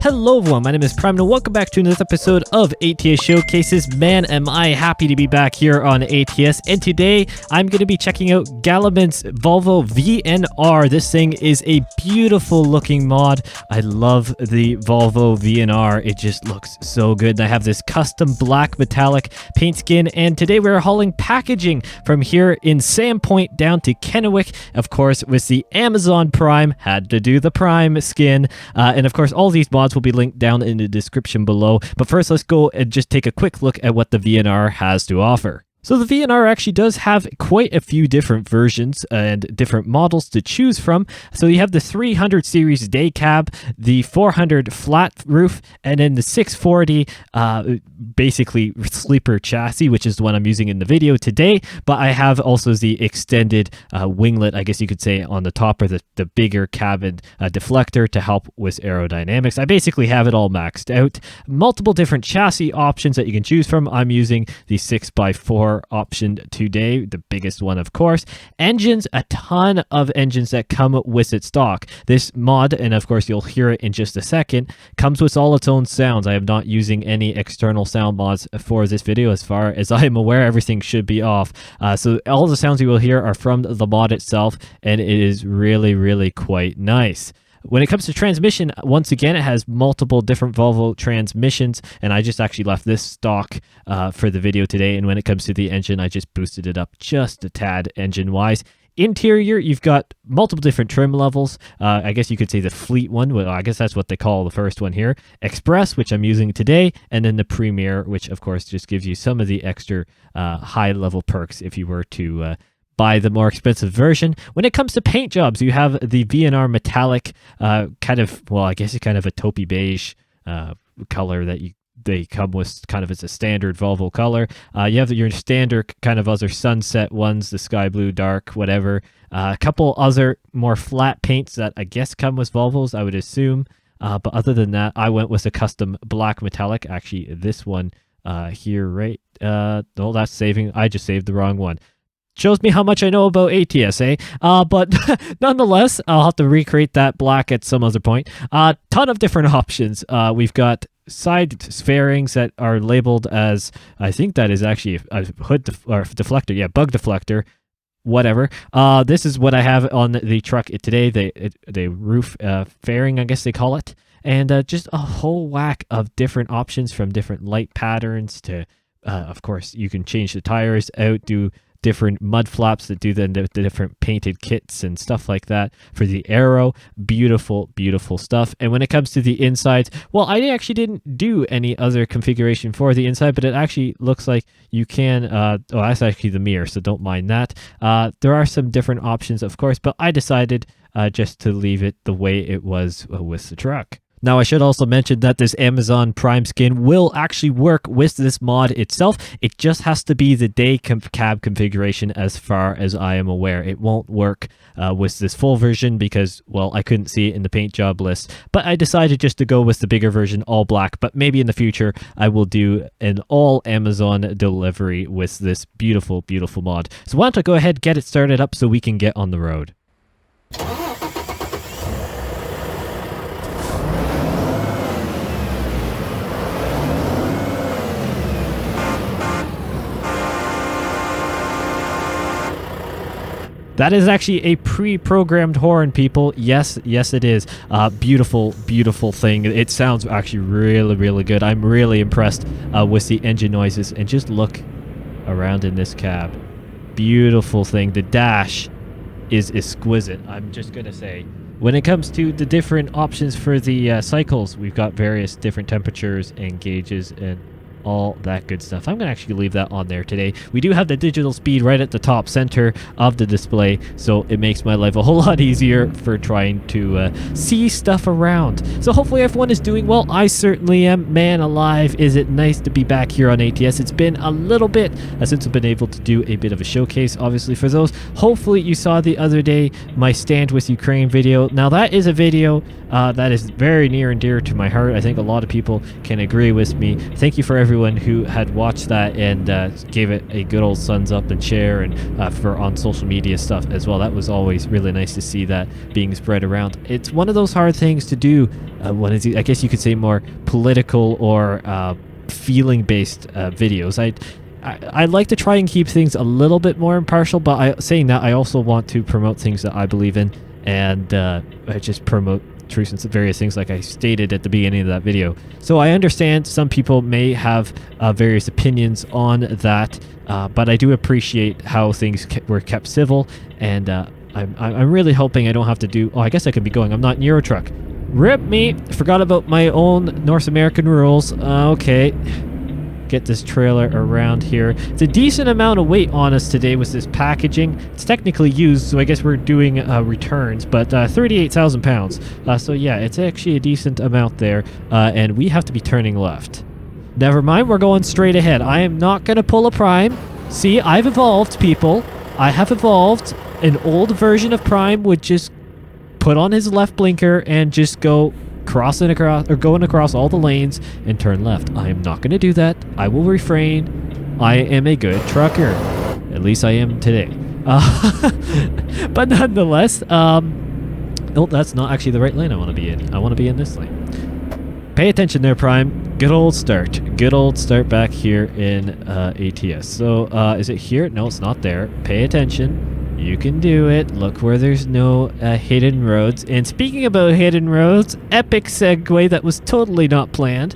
Hello everyone, my name is Prime and welcome back to another episode of ATS Showcases. Man, am I happy to be back here on ATS, and today I'm going to be checking out Galaman's Volvo VNR. This thing is a beautiful looking mod. I love the Volvo VNR. It just looks so good. I have this custom black metallic paint skin, and today we're hauling packaging from here in Sandpoint down to Kennewick. Of course, with the Amazon Prime, had to do the Prime skin, and of course all these mods will be linked down in the description below. But first, let's go and just take a quick look at what the VNR has to offer. So the VNR actually does have quite a few different versions and different models to choose from. So you have the 300 series day cab, the 400 flat roof, and then the 640 basically sleeper chassis, which is the one I'm using in the video today. But I have also the extended winglet, I guess you could say, on the top, or the bigger cabin deflector to help with aerodynamics. I basically have it all maxed out. Multiple different chassis options that you can choose from. I'm using the 6x4 option today, the biggest one of course. Engines, a ton of engines that come with its stock. This mod, and of course you'll hear it in just a second, comes with all its own sounds. I am not using any external sound mods for this video. As far as I am aware, everything should be off. So all the sounds you will hear are from the mod itself, and it is really quite nice. When it comes to transmission, once again, it has multiple different Volvo transmissions, and I just actually left this stock for the video today. And when it comes to the engine, I just boosted it up just a tad engine-wise. Interior, you've got multiple different trim levels. I guess you could say the Fleet one. Well, I guess that's what they call the first one here. Express, which I'm using today, and then the Premier, which of course just gives you some of the extra high-level perks if you were to buy the more expensive version. When it comes to paint jobs, you have the VNR metallic, kind of, well, I guess it's kind of a taupey beige color that they come with kind of as a standard Volvo color. You have your standard kind of other sunset ones, the sky blue, dark, whatever. A couple other more flat paints that I guess come with Volvos, I would assume. But other than that, I went with a custom black metallic. Actually, this one here, right? No, that's saving. I just saved the wrong one. Shows me how much I know about ATS, eh? But nonetheless, I'll have to recreate that black at some other point. Ton of different options. We've got side fairings that are labeled as, I think that is actually a hood or deflector. Yeah, bug deflector. Whatever. This is what I have on the truck today. The roof fairing, I guess they call it. And just a whole whack of different options, from different light patterns to, of course, you can change the tires out, do different mud flaps that do the different painted kits and stuff like that for the aero. Beautiful stuff. And when it comes to the insides, well, I actually didn't do any other configuration for the inside, but it actually looks like you can oh, that's actually the mirror, so don't mind that. There are some different options, of course, but I decided just to leave it the way it was with the truck. Now, I should also mention that this Amazon Prime skin will actually work with this mod itself. It just has to be the day cab configuration as far as I am aware. It won't work with this full version because, well, I couldn't see it in the paint job list. But I decided just to go with the bigger version, all black. But maybe in the future, I will do an all Amazon delivery with this beautiful mod. So why don't I go ahead, get it started up so we can get on the road. That is actually a pre-programmed horn, people. Yes, it is. Beautiful thing. It sounds actually really good. I'm really impressed with the engine noises. And just look around in this cab. Beautiful thing. The dash is exquisite, I'm just going to say. When it comes to the different options for the cycles, we've got various different temperatures and gauges and all that good stuff. I'm going to actually leave that on there today. We do have the digital speed right at the top center of the display, so it makes my life a whole lot easier for trying to see stuff around. So hopefully everyone is doing well. I certainly am. Man alive, is it nice to be back here on ATS. It's been a little bit since I've been able to do a bit of a showcase, obviously, for those. Hopefully you saw the other day my Stand With Ukraine video. Now that is a video that is very near and dear to my heart. I think a lot of people can agree with me. Thank you for everyone everyone who had watched that and gave it a good old thumbs up and share, and for on social media stuff as well. That was always really nice to see that being spread around. It's one of those hard things to do when it's, I guess you could say, more political or feeling-based videos. I like to try and keep things a little bit more impartial, but saying that, I also want to promote things that I believe in, and I just promote truth and various things like I stated at the beginning of that video. So I understand some people may have various opinions on that, but I do appreciate how things were kept civil, and I'm really hoping I don't have to do... Oh, I guess I could be going. I'm not in Euro Truck. Rip me! Forgot about my own North American rules. Okay. Get this trailer around here. It's a decent amount of weight on us today with this packaging. It's technically used, so I guess we're doing returns, but 38,000 pounds. So yeah, it's actually a decent amount there, and we have to be turning left. Never mind, we're going straight ahead. I am not going to pull a prime. See, I've evolved, people. I have evolved. An old version of Prime would just put on his left blinker and just go crossing across, or going across all the lanes and turn left. I am not going to do that. I will refrain. I am a good trucker. At least I am today. But nonetheless, oh, that's not actually the right lane I want to be in. I want to be in this lane. Pay attention there, Prime. Good old start. Good old start back here in ATS. So, is it here? No, it's not there. Pay attention. You can do it. Look where there's no hidden roads. And speaking about hidden roads, epic segue that was totally not planned.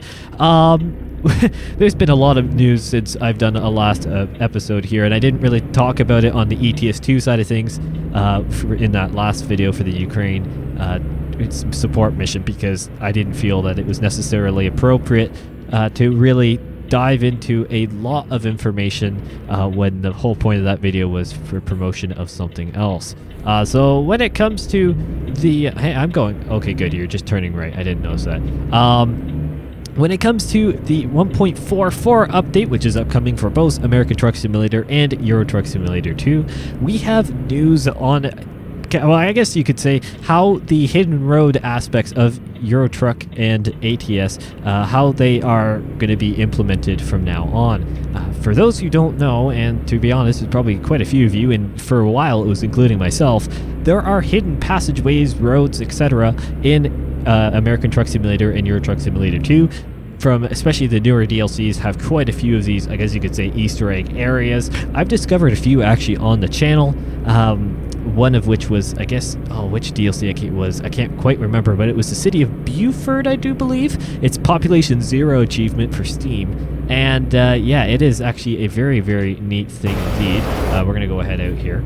There's been a lot of news since I've done a last episode here, and I didn't really talk about it on the ETS2 side of things in that last video for the Ukraine support mission, because I didn't feel that it was necessarily appropriate to really dive into a lot of information when the whole point of that video was for promotion of something else. So when it comes to the... Hey, I'm going... Okay, good. You're just turning right. I didn't notice that. When it comes to the 1.44 update, which is upcoming for both American Truck Simulator and Euro Truck Simulator 2, we have news on... Well, I guess you could say how the hidden road aspects of Euro Truck and ATS, how they are going to be implemented from now on. For those who don't know, and to be honest, there's probably quite a few of you, and for a while it was including myself, there are hidden passageways, roads, etc. in American Truck Simulator and Euro Truck Simulator 2. From especially the newer DLCs have quite a few of these, I guess you could say, Easter egg areas. I've discovered a few actually on the channel. One of which was, I guess, oh, which DLC it was, I can't quite remember, but it was the city of Beaufort, I do believe. It's Population 0 achievement for Steam. And yeah, it is actually a very, very neat thing indeed. We're going to go ahead out here.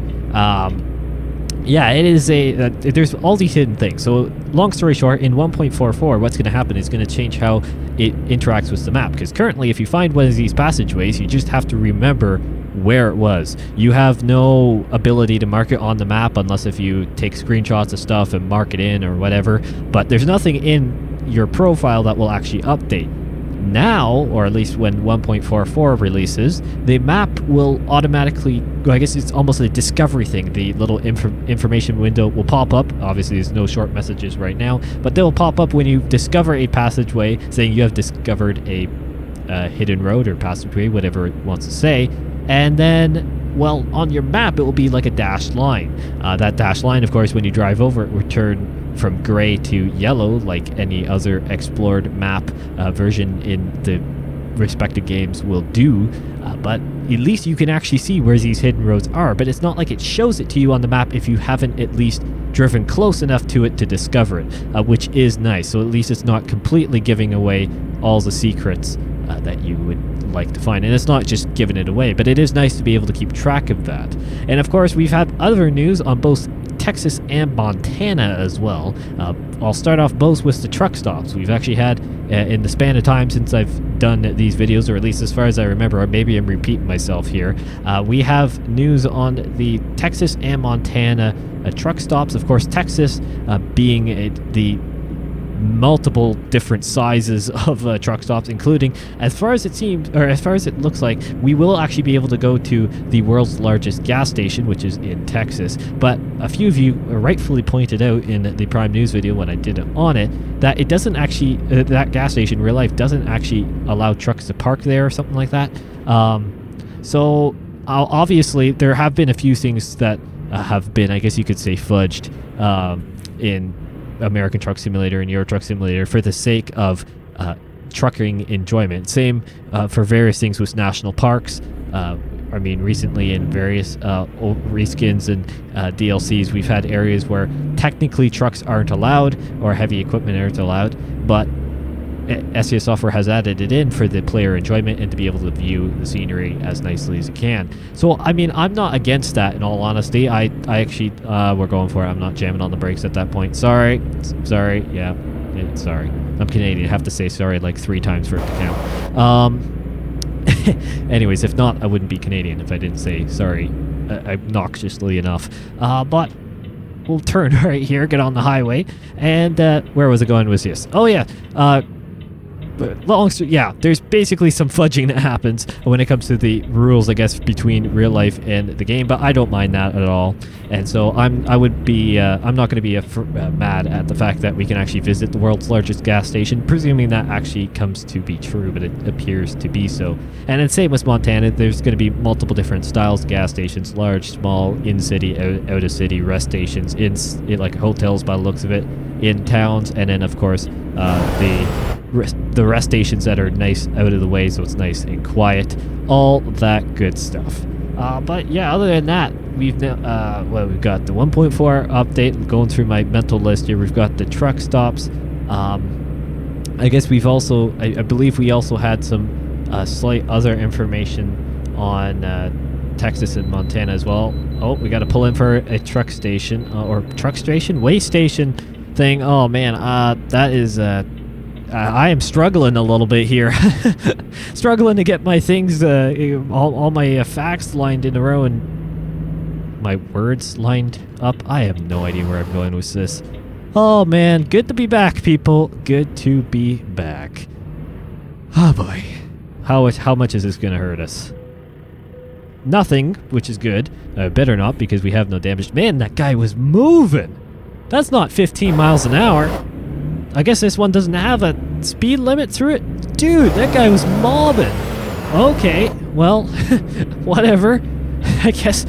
Yeah, it is a... there's all these hidden things. So, long story short, in 1.44, what's going to happen is going to change how it interacts with the map. Because currently, if you find one of these passageways, you just have to remember where it was. You have no ability to mark it on the map unless if you take screenshots of stuff and mark it in or whatever. But there's nothing in your profile that will actually update. Now, or at least when 1.44 releases, the map will automatically, I guess it's almost a discovery thing. The little information window will pop up. Obviously, there's no short messages right now, but they'll pop up when you discover a passageway saying you have discovered a hidden road or passageway, whatever it wants to say. And then, well, on your map, it will be like a dashed line. That dashed line, of course, when you drive over it, will turn from gray to yellow, like any other explored map version in the respective games will do. But at least you can actually see where these hidden roads are. But it's not like it shows it to you on the map if you haven't at least driven close enough to it to discover it, which is nice. So at least it's not completely giving away all the secrets that you would like to find. And it's not just giving it away, but it is nice to be able to keep track of that. And of course, we've had other news on both Texas and Montana as well. I'll start off both with the truck stops. We've actually had, in the span of time since I've done these videos, or at least as far as I remember, or maybe I'm repeating myself here, we have news on the Texas and Montana truck stops. Of course, Texas being the multiple different sizes of truck stops, including, as far as it seems, or as far as it looks like, we will actually be able to go to the world's largest gas station, which is in Texas. But a few of you rightfully pointed out in the Prime News video when I did it on it, that it doesn't actually, that gas station in real life doesn't actually allow trucks to park there or something like that. So obviously there have been a few things that have been, I guess you could say, fudged in American Truck Simulator and Euro Truck Simulator for the sake of trucking enjoyment. Same for various things with national parks. I mean, recently in various reskins and DLCs, we've had areas where technically trucks aren't allowed or heavy equipment aren't allowed, but SES Software has added it in for the player enjoyment and to be able to view the scenery as nicely as it can. So, I mean, I'm not against that, in all honesty. I actually, we're going for it. I'm not jamming on the brakes at that point. Sorry. Yeah, sorry. I'm Canadian. I have to say sorry like 3 times for it to count. Anyways, if not, I wouldn't be Canadian if I didn't say sorry obnoxiously enough. But we'll turn right here, get on the highway, and where was it going with this? Oh yeah, yeah, there's basically some fudging that happens when it comes to the rules, I guess, between real life and the game, but I don't mind that at all. And so I'm not going to be mad at the fact that we can actually visit the world's largest gas station, presuming that actually comes to be true, but it appears to be so. And then same with Montana, there's going to be multiple different styles of gas stations: large, small, in-city, out-of-city, rest stations, in like hotels by the looks of it, in towns, and then of course the rest stations that are nice out of the way, so it's nice and quiet, all that good stuff. But yeah, other than that, we've now we've got the 1.4 update. Going through my mental list here, we've got the truck stops. I guess we've also, I believe we also had some slight other information on Texas and Montana as well. Oh, we got to pull in for a truck station or truck station, way station thing. Oh man, that is I am struggling a little bit here. Struggling to get my things, all my facts lined in a row and my words lined up. I have no idea where I'm going with this. Oh man, good to be back, people. Good to be back. Oh boy. How much is this going to hurt us? Nothing, which is good. Better not, because we have no damage. Man, that guy was moving. That's not 15 miles an hour. I guess this one doesn't have a speed limit through it. Dude, that guy was mobbing. Okay, well, whatever. I guess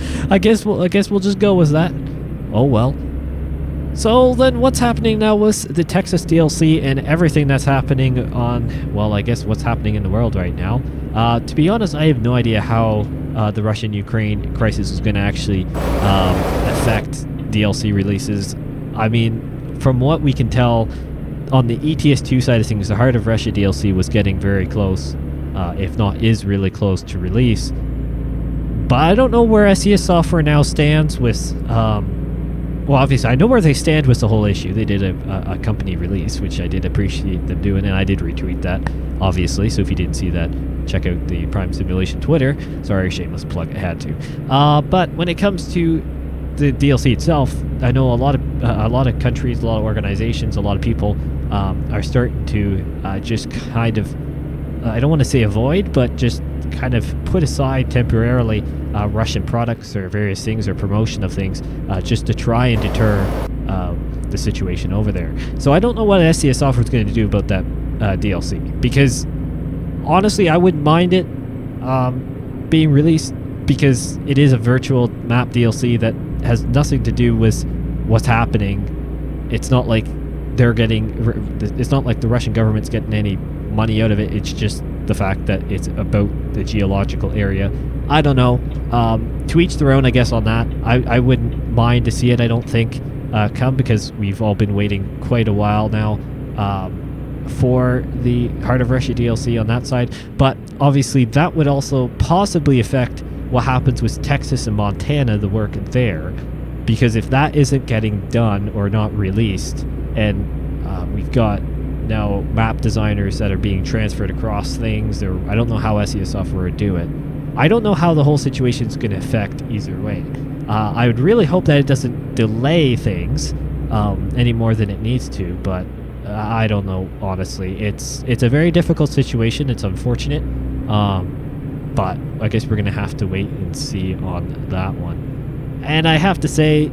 we'll just go with that. Oh well. So then what's happening now with the Texas DLC and everything that's happening on, well, I guess what's happening in the world right now. To be honest, I have no idea how the Russian-Ukraine crisis is going to actually affect DLC releases. I mean, from what we can tell, on the ETS2 side of things, the Heart of Russia DLC was getting very close, if not is really close to release. But I don't know where SES Software now stands with, well, obviously, I know where they stand with the whole issue. They did a company release, which I did appreciate them doing, and I did retweet that, obviously. So if you didn't see that, check out the Prime Simulation Twitter. Sorry, shameless plug, I had to. But when it comes to the DLC itself, I know a lot of countries, a lot of organizations, a lot of people are starting to just kind of, I don't want to say avoid, but just kind of put aside temporarily Russian products or various things or promotion of things just to try and deter the situation over there. So I don't know what SES Software is going to do about that DLC, because honestly I wouldn't mind it being released, because it is a virtual map DLC that has nothing to do with what's happening. It's not like it's not like the Russian government's getting any money out of it. It's just the fact that it's about the geological area. I don't know. To each their own, I guess, on that. I wouldn't mind to see it, I don't think, come, because we've all been waiting quite a while now for the Heart of Russia DLC on that side. But obviously that would also possibly affect what happens with Texas and Montana, the work there, because if that isn't getting done or not released, and we've got now map designers that are being transferred across things, I don't know how SES Software would do it. I don't know how the whole situation is going to affect either way. I would really hope that it doesn't delay things any more than it needs to, but I don't know, honestly. It's a very difficult situation. It's unfortunate. But I guess we're going to have to wait and see on that one. And I have to say,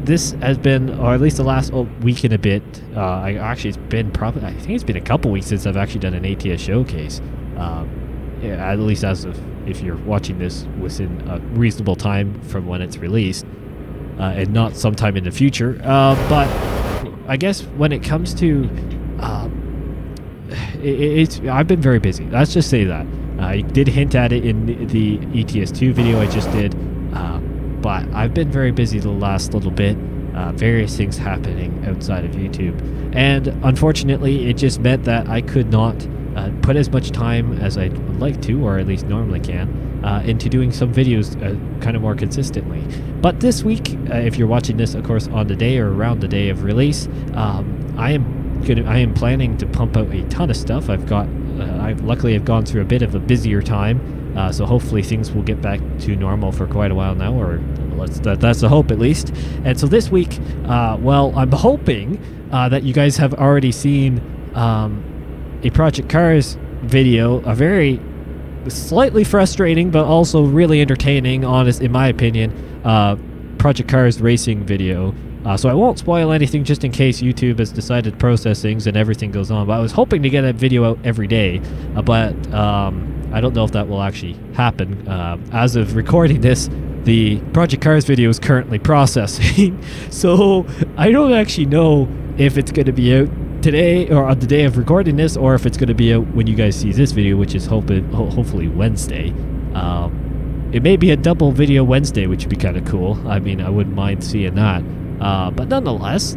this has been, or at least the last week and a bit, it's been probably, I think it's been a couple weeks since I've actually done an ATS showcase. Yeah, at least as of, if you're watching this within a reasonable time from when it's released, and not sometime in the future. But I guess when it comes to, I've been very busy. Let's just say that. I did hint at it in the ETS2 video I just did, but I've been very busy the last little bit, various things happening outside of YouTube, and unfortunately it just meant that I could not put as much time as I would like to, or at least normally can, into doing some videos kind of more consistently. But this week, if you're watching this, of course, on the day or around the day of release, I am planning to pump out a ton of stuff. Luckily I've gone through a bit of a busier time, so hopefully things will get back to normal for quite a while now, or that's the hope at least. And so this week, well, I'm hoping that you guys have already seen a Project Cars video, a very slightly frustrating but also really entertaining, honest in my opinion, Project Cars racing video. So I won't spoil anything just in case YouTube has decided to process things and everything goes on. But I was hoping to get a video out every day, but I don't know if that will actually happen. As of recording this, the Project Cars video is currently processing, so I don't actually know if it's going to be out today or on the day of recording this, or if it's going to be out when you guys see this video, which is hopefully Wednesday. It may be a double video Wednesday, which would be kind of cool. I mean, I wouldn't mind seeing that. But nonetheless,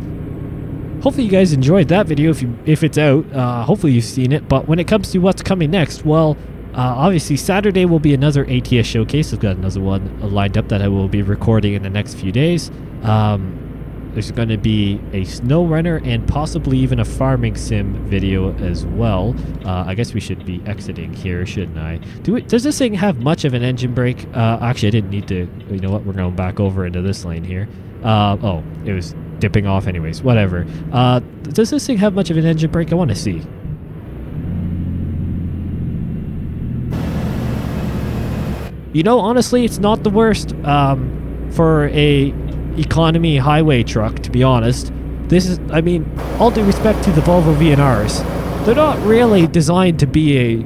hopefully you guys enjoyed that video if it's out. Hopefully you've seen it. But when it comes to what's coming next, well, obviously Saturday will be another ATS showcase. I've got another one lined up that I will be recording in the next few days. There's going to be a snow runner and possibly even a farming sim video as well. I guess we should be exiting here, shouldn't I? Does this thing have much of an engine brake? Actually, I didn't need to. You know what? We're going back over into this lane here. Oh, it was dipping off anyways. Whatever. Does this thing have much of an engine brake? I want to see. You know, honestly, it's not the worst for a economy highway truck, to be honest. This is, I mean, all due respect to the Volvo VNRs, they're not really designed to be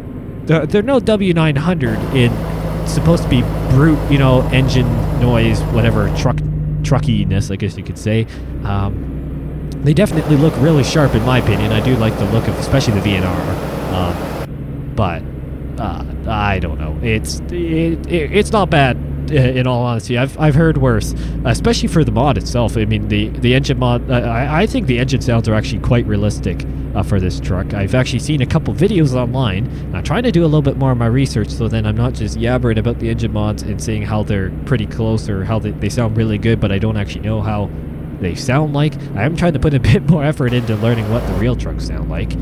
they're no W900 in supposed to be brute, you know, engine noise, whatever, truckiness, I guess you could say. They definitely look really sharp in my opinion. I do like the look of, especially the VNR. But I don't know. It's not bad. In all honesty, I've heard worse, especially for the mod itself. I mean, the engine mod, I think the engine sounds are actually quite realistic for this truck. I've actually seen a couple videos online. I'm trying to do a little bit more of my research, so then I'm not just yabbering about the engine mods and saying how they're pretty close or how they sound really good, but I don't actually know how they sound like. I am trying to put a bit more effort into learning what the real trucks sound like.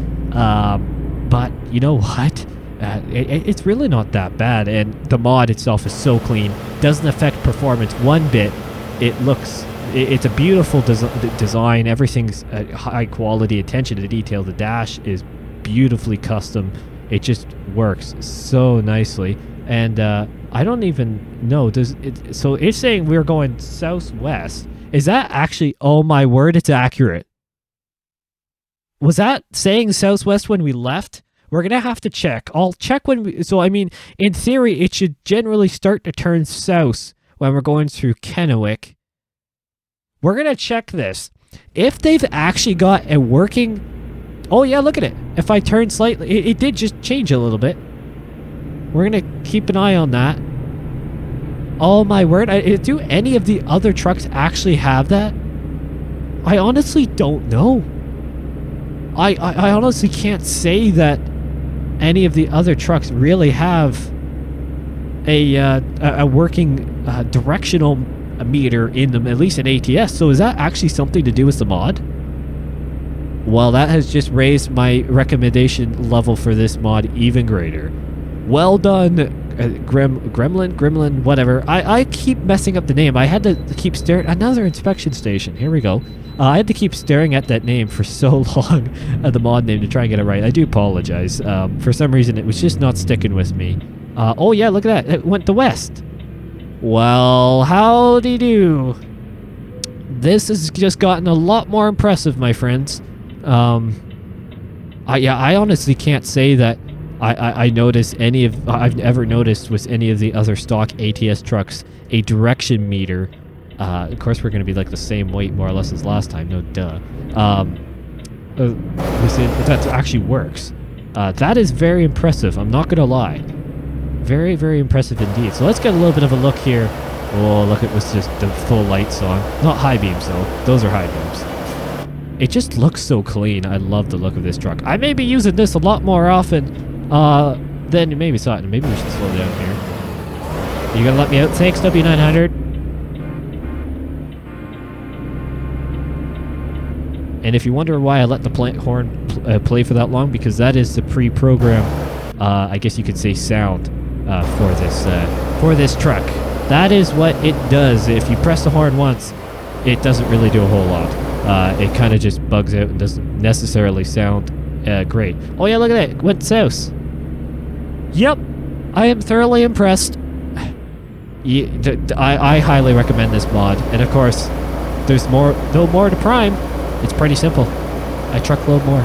But you know what? It's really not that bad, and the mod itself is so clean, doesn't affect performance one bit. It's a beautiful design. Everything's high quality, attention to detail. The dash is beautifully custom. It just works so nicely, and I don't even know, so it's saying we're going southwest. Is that actually, oh my word, it's accurate. Was that saying southwest when we left? We're going to have to check. I'll check so I mean, in theory, it should generally start to turn south when we're going through Kennewick. We're going to check this. If they've actually got a working, oh yeah, look at it. If I turn slightly, it did just change a little bit. We're going to keep an eye on that. Oh my word, do any of the other trucks actually have that? I honestly don't know. I honestly can't say that any of the other trucks really have a working directional meter in them, at least in ATS. So is that actually something to do with the mod? Well, that has just raised my recommendation level for this mod even greater. Well done, Gremlin, whatever. I keep messing up the name. I had to keep staring. Another inspection station. Here we go. I had to keep staring at that name for so long, the mod name, to try and get it right. I do apologize. For some reason, it was just not sticking with me. Oh yeah, look at that. It went to west. Well, howdy do. This has just gotten a lot more impressive, my friends. I honestly can't say that I noticed I've ever noticed with any of the other stock ATS trucks a direction meter. Of course, we're going to be like the same weight more or less as last time. No duh. That actually works. That is very impressive. I'm not going to lie. Very, very impressive indeed. So let's get a little bit of a look here. Oh, look, it was just the full lights on. Not high beams though. Those are high beams. It just looks so clean. I love the look of this truck. I may be using this a lot more often than you maybe saw it. Maybe we should slow down here. You gonna let me out? Thanks, W900. And if you wonder why I let the horn play for that long, because that is the pre-program, I guess you could say, sound for this truck. That is what it does. If you press the horn once, it doesn't really do a whole lot. It kind of just bugs out and doesn't necessarily sound great. Oh yeah, look at that. It went south. Yep. I am thoroughly impressed. I highly recommend this mod. And of course, there's more to Prime. It's pretty simple. I truckload more.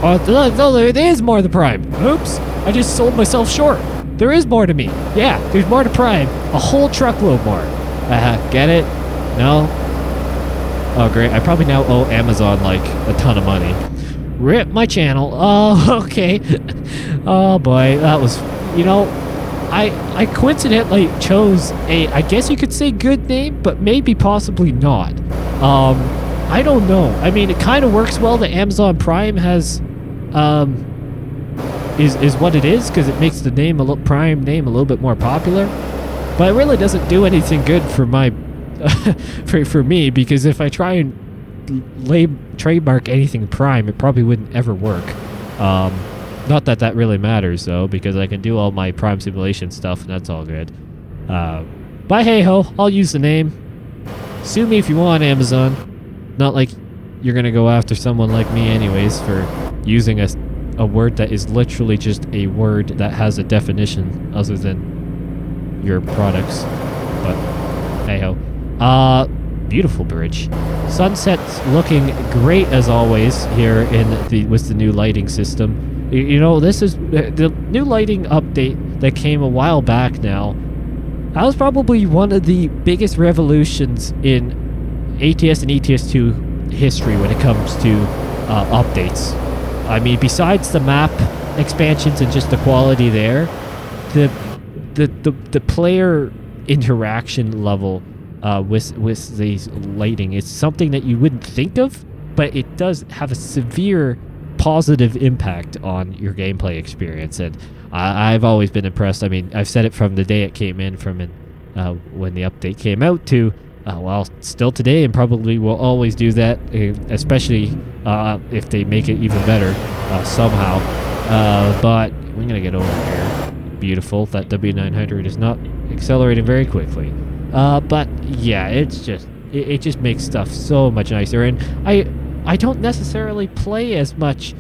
Oh, no, there is more to Prime. Oops. I just sold myself short. There is more to me. Yeah, there's more to Prime. A whole truckload more. Get it? No? Oh, great. I probably now owe Amazon, like, a ton of money. Rip my channel. Oh, okay. Oh, boy. That was... You know, I coincidentally chose I guess you could say good name, but maybe possibly not. I don't know. I mean, it kind of works well that Amazon Prime has... is what it is, because it makes the Prime name a little bit more popular. But it really doesn't do anything good for my... for me, because if I try and trademark anything Prime, it probably wouldn't ever work. Not that really matters, though, because I can do all my Prime simulation stuff, and that's all good. But hey-ho, I'll use the name. Sue me if you want, Amazon. Not like you're gonna go after someone like me anyways for using a word that is literally just a word that has a definition other than your products. But hey-ho. Beautiful bridge. Sunset's looking great as always here with the new lighting system. You know, this is the new lighting update that came a while back now. That was probably one of the biggest revolutions in ATS and ETS2 history when it comes to updates. I mean, besides the map expansions and just the quality there, the player interaction level with these lighting, it's something that you wouldn't think of, but it does have a severe positive impact on your gameplay experience, and I've always been impressed. I mean, I've said it from the day it came in, from when the update came out to well, still today, and probably will always do that, especially if they make it even better somehow. But we're gonna get over here. Beautiful. That W900 is not accelerating very quickly. But yeah, it's just it just makes stuff so much nicer, and I don't necessarily play as much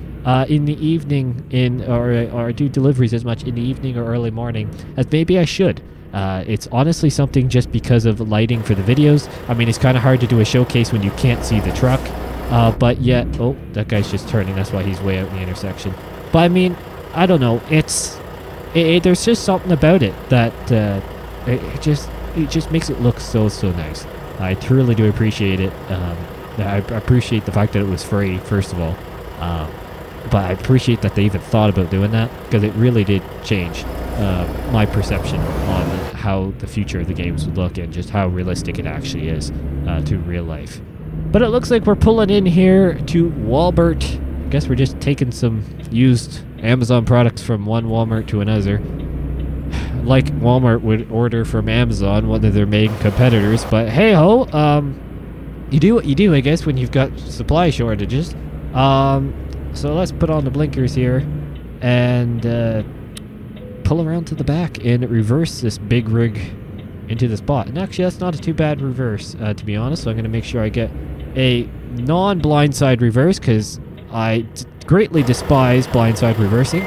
in the evening or do deliveries as much in the evening or early morning as maybe I should. It's honestly something just because of lighting for the videos. I mean, it's kind of hard to do a showcase when you can't see the truck, but yet... Oh, that guy's just turning. That's why he's way out in the intersection. But I mean, I don't know. There's just something about it that it just makes it look so nice. I truly do appreciate it. I appreciate the fact that it was free, first of all. But I appreciate that they even thought about doing that, because it really did change my perception on how the future of the games would look and just how realistic it actually is to real life. But it looks like we're pulling in here to Walmart. I guess we're just taking some used Amazon products from one Walmart to another. Like Walmart would order from Amazon, one of their main competitors. But hey-ho, you do what you do, I guess, when you've got supply shortages. So let's put on the blinkers here and pull around to the back and reverse this big rig into the spot. And actually, that's not a too bad reverse, to be honest. So I'm going to make sure I get a non-blindside reverse because I greatly despise blindside reversing.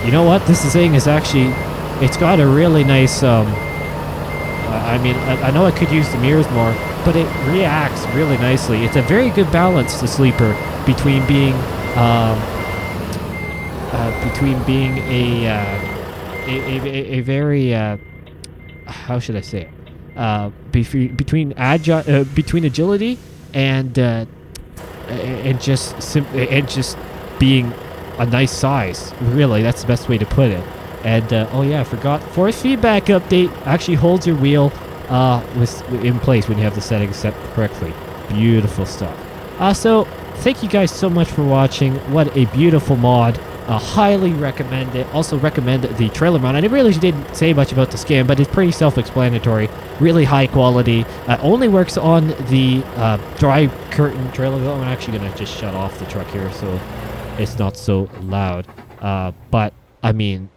You know what? This thing is actually, it's got a really nice, I mean, I know I could use the mirrors more, but it reacts really nicely. It's a very good balance, the sleeper, between being a very, how should I say it? Between agility and just being a nice size. Really, that's the best way to put it. And oh yeah, I forgot. Force feedback update actually holds your wheel in place when you have the settings set correctly. Beautiful stuff. So thank you guys so much for watching. What a beautiful mod. Highly recommend it. Also recommend the trailer mod. I really didn't say much about the skin, but it's pretty self-explanatory. Really high quality. Only works on the dry curtain trailer. Though I'm actually gonna just shut off the truck here so it's not so loud. But I mean,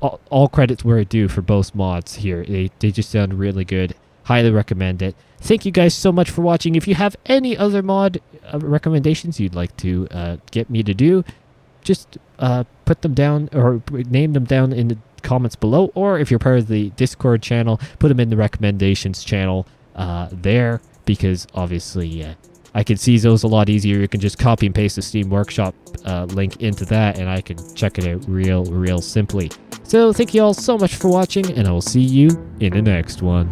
all credits were due for both mods here. They just sound really good. Highly recommend it. Thank you guys so much for watching. If you have any other mod recommendations you'd like to get me to do, just put them down or name them down in the comments below. Or if you're part of the Discord channel, put them in the recommendations channel there, because obviously I can see those a lot easier. You can just copy and paste the Steam Workshop link into that, and I can check it out real simply. So thank you all so much for watching, and I will see you in the next one.